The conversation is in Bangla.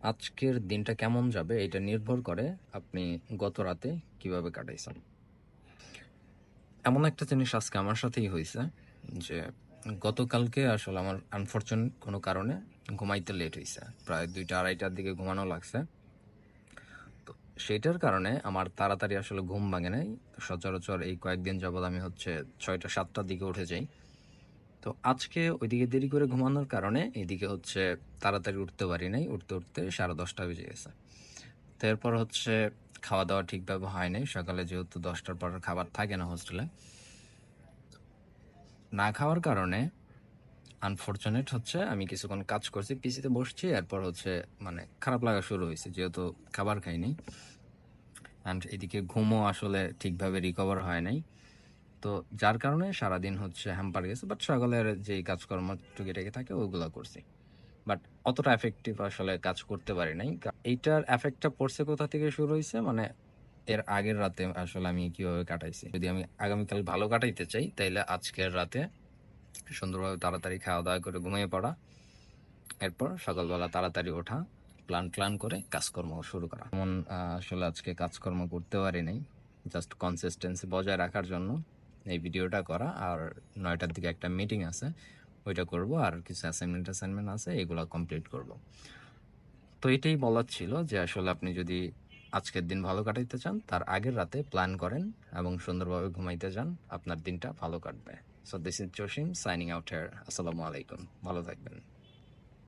আজকের দিনটা কেমন যাবে এটা নির্ভর করে আপনি গত রাতে কিভাবে কাটাইছেন। এমন একটা জিনিস আজকে আমার সাথেই হইছে যে গতকালকে আসলে আমার আনফরচুনেট কোনো কারণে ঘুমাইতে লেট হইছে। প্রায় ২টা-২:৩০টার দিকে ঘুমানো লাগছে। তো সেটার কারণে আমার তাড়াতাড়ি আসলে ঘুম ভাঙে নাই। সচরাচর এই কয়েকদিন যাবৎ আমি হচ্ছে ৬টা-৭টার দিকে উঠে যাই। তো আজকে ওইদিকে দেরি করে ঘুমানোর কারণে এদিকে হচ্ছে তাড়াতাড়ি উঠতে পারি নাই। উঠতে ১০:৩০ বেজে গেছে। তো এরপর হচ্ছে খাওয়া-দাওয়া ঠিকভাবে হয় নাই। সকালে যেহেতু ১০টার পর আর খাবার থাকে না হোস্টেলে। না খাওয়ার কারণে আনফরচুনেট হচ্ছে আমি কিছুক্ষণ কাজ করছি, পিসিতে বসছি। এরপর হচ্ছে মানে খারাপ লাগা শুরু হইছে যেহেতু খাবার খাইনি। অ্যান্ড এদিকে ঘুমও আসলে ঠিকভাবে রিকভার হয় নাই। তো যার কারণে সারাদিন হচ্ছে হ্যাম্পার গেছে। বাট সকালের যেই কাজকর্ম টুকিটাকি থাকে ওইগুলা করছি। বাট অতটা এফেক্টিভ আসলে কাজ করতে পারি নাই। এইটার এফেক্টটা পড়ছে কোথা থেকে শুরু হইছে? মানে এর আগের রাতে আসলে আমি কিভাবে কাটাইছি। যদি আমি আগামীকাল ভালো কাটাইতে চাই, তাইলে আজকের রাতে সুন্দরভাবে তাড়াতাড়ি খাওয়া-দাওয়া করে ঘুমিয়ে পড়া। এরপর সকালবেলা তাড়াতাড়ি ওঠা, প্ল্যান করে কাজকর্ম শুরু করা। যেমন আসলে আজকে কাজকর্ম করতে পারি নাই। জাস্ট কনসিস্টেন্সি বজায় রাখার জন্য এই ভিডিওটা করা। আর ৯টার দিকে একটা মিটিং আছে, ওইটা করব। আর কিছু অ্যাসাইনমেন্ট আছে, এগুলা কমপ্লিট করব। তো এটাই বলার ছিল যে আসলে আপনি যদি আজকের দিন ভালো কাটাইতে চান, তার আগের রাতে প্ল্যান করেন এবং সুন্দরভাবে ঘুমাইতে যান, আপনার দিনটা ভালো কাটবে। So this is Jasim signing out here. আসসালামু আলাইকুম। ভালো থাকবেন।